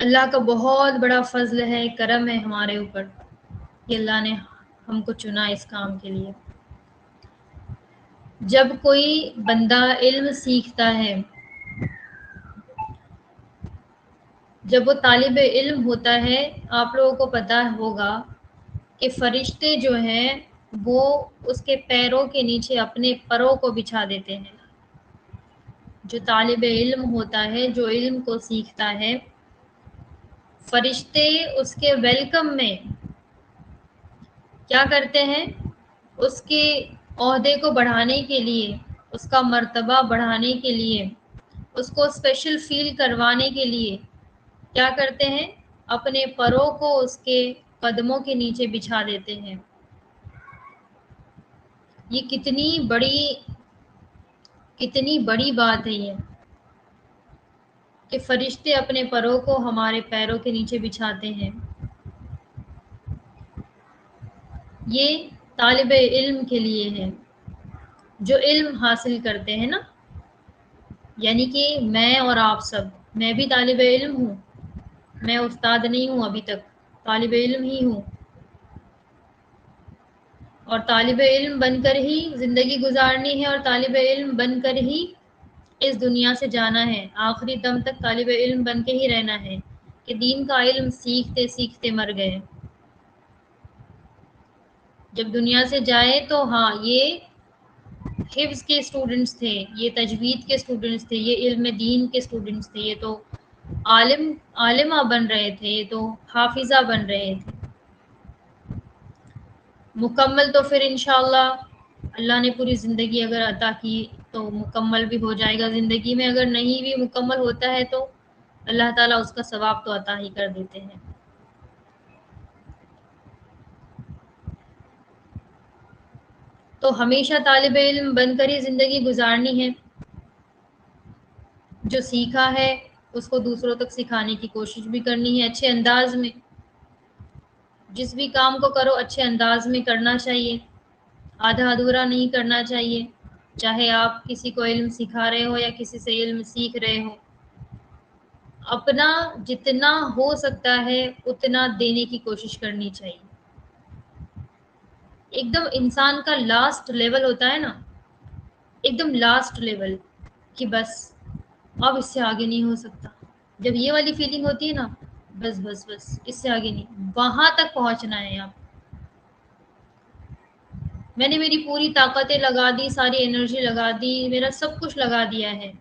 اللہ کا بہت بڑا فضل ہے، کرم ہے ہمارے اوپر کہ اللہ نے ہم کو چنا اس کام کے لیے۔ جب کوئی بندہ علم سیکھتا ہے، جب وہ طالب علم ہوتا ہے، آپ لوگوں کو پتہ ہوگا کہ فرشتے جو ہیں وہ اس کے پیروں کے نیچے اپنے پروں کو بچھا دیتے ہیں۔ جو طالب علم ہوتا ہے، جو علم کو سیکھتا ہے، فرشتے اس کے ویلکم میں کیا کرتے ہیں؟ اس کے عہدے کو بڑھانے کے لیے، اس کا مرتبہ بڑھانے کے لیے، اس کو اسپیشل فیل کروانے کے لیے کیا کرتے ہیں؟ اپنے پروں کو اس کے قدموں کے نیچے بچھا دیتے ہیں۔ یہ کتنی بڑی بات ہے یہ کہ فرشتے اپنے پروں کو ہمارے پیروں کے نیچے بچھاتے ہیں۔ یہ طالب علم کے لیے ہے جو علم حاصل کرتے ہیں نا، یعنی کہ میں اور آپ سب، میں بھی طالب علم ہوں، میں استاد نہیں ہوں، ابھی تک طالب علم ہی ہوں، اور طالب علم بن کر ہی زندگی گزارنی ہے، اور طالب علم بن کر ہی اس دنیا سے جانا ہے، آخری دم تک طالب علم بن کے ہی رہنا ہے کہ دین کا علم سیکھتے سیکھتے مر گئے۔ جب دنیا سے جائے تو ہاں، یہ حفظ کے اسٹوڈنٹس تھے، یہ تجوید کے اسٹوڈنٹس تھے، یہ علم دین کے اسٹوڈنٹس تھے، یہ تو عالمہ بن رہے تھے، یہ تو حافظہ بن رہے تھے۔ مکمل تو پھر انشاءاللہ اللہ نے پوری زندگی اگر عطا کی تو مکمل بھی ہو جائے گا زندگی میں، اگر نہیں بھی مکمل ہوتا ہے تو اللہ تعالیٰ اس کا ثواب تو عطا ہی کر دیتے ہیں۔ تو ہمیشہ طالب علم بن کر ہی زندگی گزارنی ہے، جو سیکھا ہے اس کو دوسروں تک سکھانے کی کوشش بھی کرنی ہے، اچھے انداز میں۔ جس بھی کام کو کرو اچھے انداز میں کرنا چاہیے، آدھا ادھورا نہیں کرنا چاہیے، چاہے آپ کسی کو علم سکھا رہے ہو یا کسی سے علم سیکھ رہے ہو، اپنا جتنا ہو سکتا ہے اتنا دینے کی کوشش کرنی چاہیے۔ ایک دم انسان کا لاسٹ لیول ہوتا ہے نا، ایک دم لاسٹ لیول کہ بس اب اس سے آگے نہیں ہو سکتا، جب یہ والی فیلنگ ہوتی ہے نا، بس بس بس اس سے آگے نہیں، وہاں تک پہنچنا ہے آپ۔ میں نے میری پوری طاقتیں لگا دی، ساری انرجی لگا دی، میرا سب کچھ لگا دیا ہے،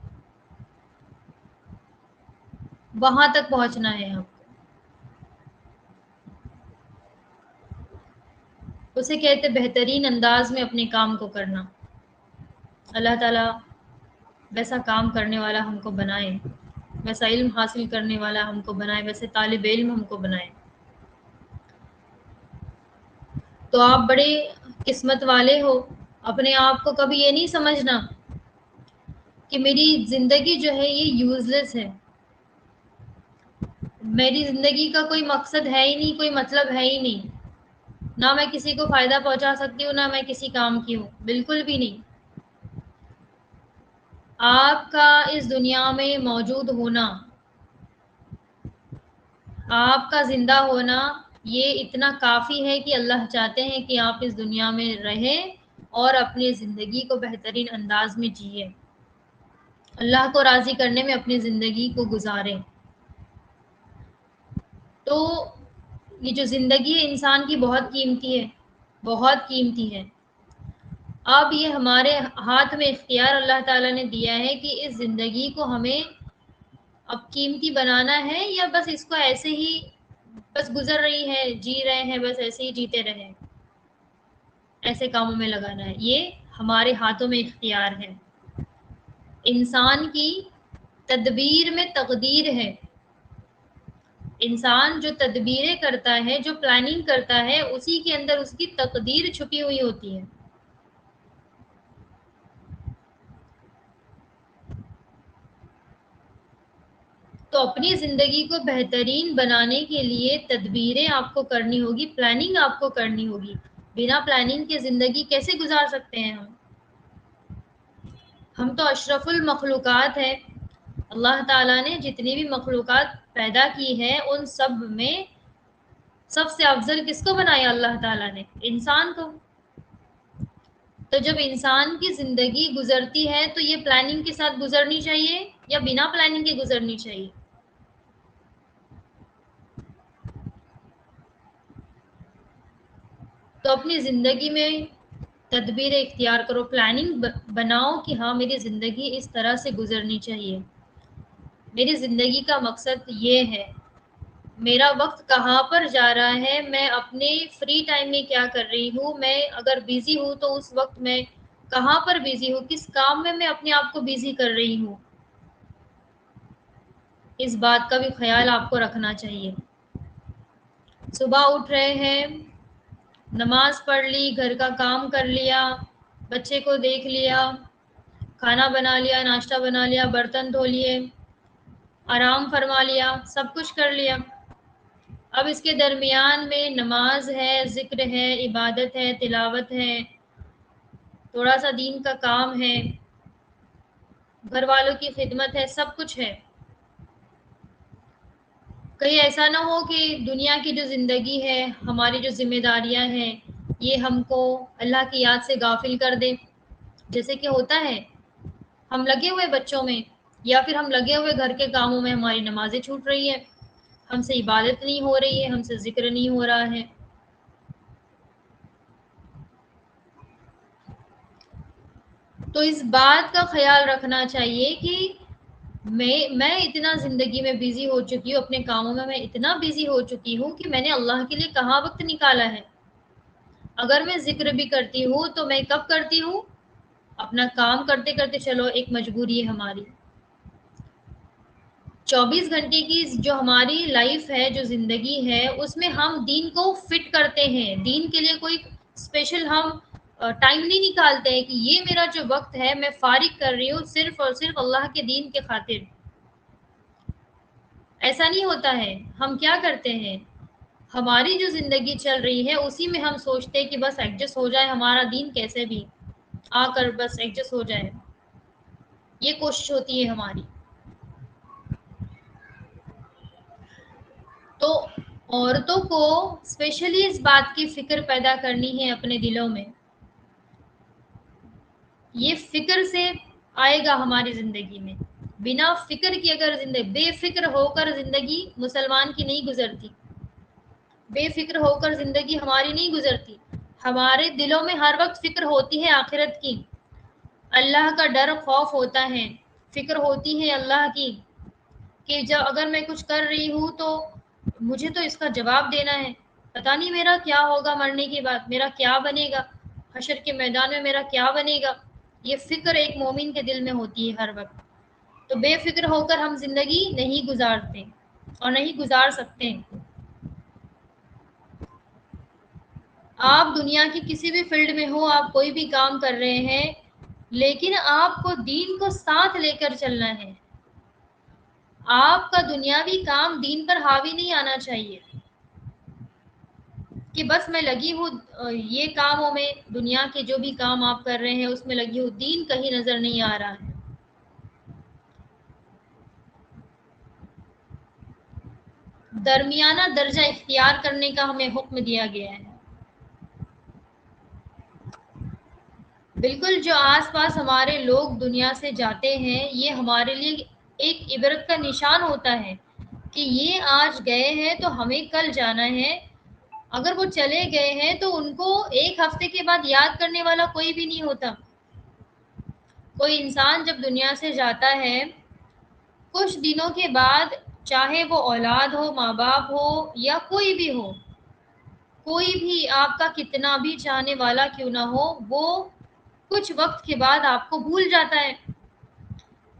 وہاں تک پہنچنا ہے آپ کو۔ اسے کہتے بہترین انداز میں اپنے کام کو کرنا۔ اللہ تعالیٰ ویسا کام کرنے والا ہم کو بنائے، ویسا علم حاصل کرنے والا ہم کو بنائے، ویسے طالب علم ہم کو بنائے۔ تو آپ بڑے قسمت والے ہو، اپنے آپ کو کبھی یہ نہیں سمجھنا کہ میری زندگی جو ہے یہ یوز لیس ہے، میری زندگی کا کوئی مقصد ہے ہی نہیں، کوئی مطلب ہے ہی نہیں، نہ میں کسی کو فائدہ پہنچا سکتی ہوں، نہ میں کسی کام کی ہوں، بالکل بھی نہیں۔ آپ کا اس دنیا میں موجود ہونا، آپ کا زندہ ہونا، یہ اتنا کافی ہے کہ اللہ چاہتے ہیں کہ آپ اس دنیا میں رہیں اور اپنی زندگی کو بہترین انداز میں جئیں، اللہ کو راضی کرنے میں اپنی زندگی کو گزاریں۔ تو یہ جو زندگی ہے انسان کی بہت قیمتی ہے، بہت قیمتی ہے۔ اب یہ ہمارے ہاتھ میں اختیار اللہ تعالیٰ نے دیا ہے کہ اس زندگی کو ہمیں اب قیمتی بنانا ہے یا بس اس کو ایسے ہی بس گزر رہی ہے، جی رہے ہیں، بس ایسے ہی جیتے رہیں، ایسے کاموں میں لگانا ہے۔ یہ ہمارے ہاتھوں میں اختیار ہے۔ انسان کی تدبیر میں تقدیر ہے۔ انسان جو تدبیریں کرتا ہے، جو پلاننگ کرتا ہے، اسی کے اندر اس کی تقدیر چھپی ہوئی ہوتی ہے۔ تو اپنی زندگی کو بہترین بنانے کے لیے تدبیریں آپ کو کرنی ہوگی، پلاننگ آپ کو کرنی ہوگی۔ بنا پلاننگ کے زندگی کیسے گزار سکتے ہیں ہم تو اشرف المخلوقات ہیں۔ اللہ تعالیٰ نے جتنی بھی مخلوقات پیدا کی ہے ان سب میں سب سے افضل کس کو بنایا اللہ تعالیٰ نے؟ انسان کو۔ تو جب انسان کی زندگی گزرتی ہے تو یہ پلاننگ کے ساتھ گزرنی چاہیے یا بنا پلاننگ کے گزرنی چاہیے؟ تو اپنی زندگی میں تدبیر اختیار کرو، پلاننگ بناؤ کہ ہاں میری زندگی اس طرح سے گزرنی چاہیے، میری زندگی کا مقصد یہ ہے، میرا وقت کہاں پر جا رہا ہے، میں اپنے فری ٹائم میں کیا کر رہی ہوں، میں اگر بیزی ہوں تو اس وقت میں کہاں پر بیزی ہوں، کس کام میں اپنے آپ کو بیزی کر رہی ہوں، اس بات کا بھی خیال آپ کو رکھنا چاہیے۔ صبح اٹھ رہے ہیں، نماز پڑھ لی، گھر کا کام کر لیا، بچے کو دیکھ لیا، کھانا بنا لیا، ناشتہ بنا لیا، برتن دھو لیے، آرام فرما لیا، سب کچھ کر لیا۔ اب اس کے درمیان میں نماز ہے، ذکر ہے، عبادت ہے، تلاوت ہے، تھوڑا سا دین کا کام ہے، گھر والوں کی خدمت ہے، سب کچھ ہے۔ کہیں ایسا نہ ہو کہ دنیا کی جو زندگی ہے، ہماری جو ذمہ داریاں ہیں، یہ ہم کو اللہ کی یاد سے غافل کر دے۔ جیسے کہ ہوتا ہے ہم لگے ہوئے بچوں میں یا پھر ہم لگے ہوئے گھر کے کاموں میں، ہماری نمازیں چھوٹ رہی ہیں، ہم سے عبادت نہیں ہو رہی ہے، ہم سے ذکر نہیں ہو رہا ہے۔ تو اس بات کا خیال رکھنا چاہیے کہ میں اتنا زندگی میں بیزی ہو چکی ہوں، اپنے کاموں میں اتنا بیزی ہو چکی ہوں کہ میں نے اللہ کے لیے کہاں وقت نکالا ہے۔ اگر میں ذکر بھی کرتی ہوں تو میں کب کرتی ہوں؟ اپنا کام کرتے کرتے، چلو ایک مجبوری ہے ہماری۔ 24 گھنٹے کی جو ہماری لائف ہے، جو زندگی ہے، اس میں ہم دین کو فٹ کرتے ہیں، دین کے لیے کوئی اسپیشل ہم ٹائم نہیں نکالتے ہیں کہ یہ میرا جو وقت ہے میں فارغ کر رہی ہوں صرف اور صرف اللہ کے دین کے خاطر۔ ایسا نہیں ہوتا ہے۔ ہم کیا کرتے ہیں، ہماری جو زندگی چل رہی ہے اسی میں ہم سوچتے ہیں کہ بس ایڈجسٹ ہو جائے، ہمارا دین کیسے بھی آ کر بس ایڈجسٹ ہو جائے، یہ کوشش ہوتی ہے ہماری۔ تو عورتوں کو اسپیشلی اس بات کی فکر پیدا کرنی ہے اپنے دلوں میں، یہ فکر سے آئے گا ہماری زندگی میں۔ بنا فکر کی اگر زندگی، بے فکر ہو کر زندگی مسلمان کی نہیں گزرتی، بے فکر ہو کر زندگی ہماری نہیں گزرتی۔ ہمارے دلوں میں ہر وقت فکر ہوتی ہے آخرت کی، اللہ کا ڈر خوف ہوتا ہے، فکر ہوتی ہے اللہ کی کہ جب اگر میں کچھ کر رہی ہوں تو مجھے تو اس کا جواب دینا ہے، پتہ نہیں میرا کیا ہوگا، مرنے کے بعد میرا کیا بنے گا، حشر کے میدان میں میرا کیا بنے گا۔ یہ فکر ایک مومن کے دل میں ہوتی ہے ہر وقت۔ تو بے فکر ہو کر ہم زندگی نہیں گزارتے اور نہیں گزار سکتے۔ آپ دنیا کی کسی بھی فیلڈ میں ہو، آپ کوئی بھی کام کر رہے ہیں، لیکن آپ کو دین کو ساتھ لے کر چلنا ہے۔ آپ کا دنیاوی کام دین پر حاوی نہیں آنا چاہیے کہ بس میں لگی ہوں یہ کاموں میں، دنیا کے جو بھی کام آپ کر رہے ہیں اس میں لگی ہوں، دین کہیں نظر نہیں آ رہا ہے۔ درمیانہ درجہ اختیار کرنے کا ہمیں حکم دیا گیا ہے۔ بالکل، جو آس پاس ہمارے لوگ دنیا سے جاتے ہیں، یہ ہمارے لیے ایک عبرت کا نشان ہوتا ہے کہ یہ آج گئے ہیں تو ہمیں کل جانا ہے۔ اگر وہ چلے گئے ہیں تو ان کو ایک ہفتے کے بعد یاد کرنے والا کوئی بھی نہیں ہوتا۔ کوئی انسان جب دنیا سے جاتا ہے، کچھ دنوں کے بعد، چاہے وہ اولاد ہو، ماں باپ ہو یا کوئی بھی ہو، کوئی بھی آپ کا کتنا بھی چاہنے والا کیوں نہ ہو، وہ کچھ وقت کے بعد آپ کو بھول جاتا ہے۔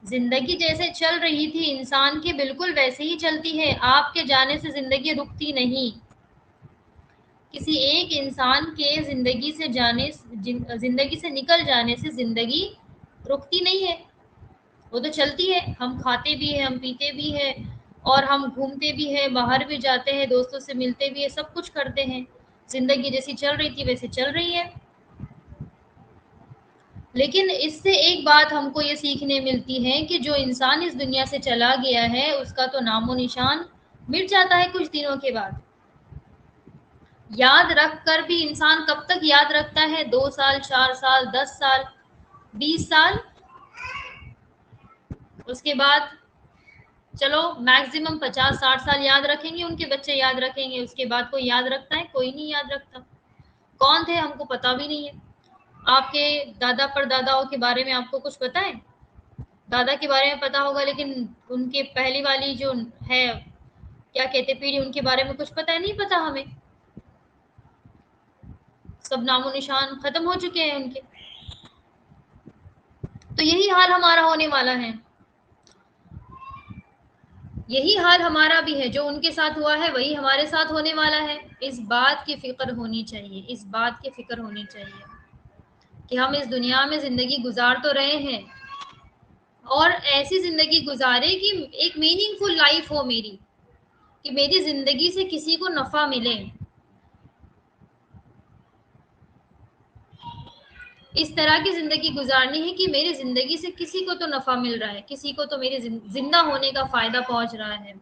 زندگی جیسے چل رہی تھی انسان کی، بالکل ویسے ہی چلتی ہے، آپ کے جانے سے زندگی رکتی نہیں۔ کسی ایک انسان کے زندگی سے نکل جانے سے زندگی رکتی نہیں ہے، وہ تو چلتی ہے۔ ہم کھاتے بھی ہیں، ہم پیتے بھی ہیں، اور ہم گھومتے بھی ہیں، باہر بھی جاتے ہیں، دوستوں سے ملتے بھی ہیں، سب کچھ کرتے ہیں۔ زندگی جیسی چل رہی تھی ویسے چل رہی ہے۔ لیکن اس سے ایک بات ہم کو یہ سیکھنے ملتی ہے کہ جو انسان اس دنیا سے چلا گیا ہے اس کا تو نام و نشان مٹ جاتا ہے کچھ دنوں کے بعد. یاد رکھ کر بھی انسان کب تک یاد رکھتا ہے؟ 2 سال، 4 سال، 10 سال، 20 سال. اس کے بعد چلو میکسیمم 50-60 سال یاد رکھیں گے، ان کے بچے یاد رکھیں گے. اس کے بعد کوئی یاد رکھتا ہے؟ کوئی نہیں یاد رکھتا. کون تھے ہم کو پتہ بھی نہیں ہے. آپ کے دادا پر داداؤں کے بارے میں آپ کو کچھ پتہ ہے؟ دادا کے بارے میں پتہ ہوگا، لیکن ان کے پہلی والی جو ہے کیا کہتے پیڑھی، ان کے بارے میں کچھ پتہ ہے؟ نہیں پتہ ہمیں. سب نام و نشان ختم ہو چکے ہیں ان کے. تو یہی حال ہمارا ہونے والا ہے. یہی حال ہمارا بھی ہے. جو ان کے ساتھ ہوا ہے وہی ہمارے ساتھ ہونے والا ہے. اس بات کی فکر ہونی چاہیے، اس بات کی فکر ہونی چاہیے کہ ہم اس دنیا میں زندگی گزار تو رہے ہیں، اور ایسی زندگی گزارے کہ ایک میننگ فل لائف ہو میری، کہ میری زندگی سے کسی کو نفع ملے. اس طرح کی زندگی گزارنی ہے کہ میری زندگی سے کسی کو تو نفع مل رہا ہے، کسی کو تو میرے زندہ ہونے کا فائدہ پہنچ رہا ہے.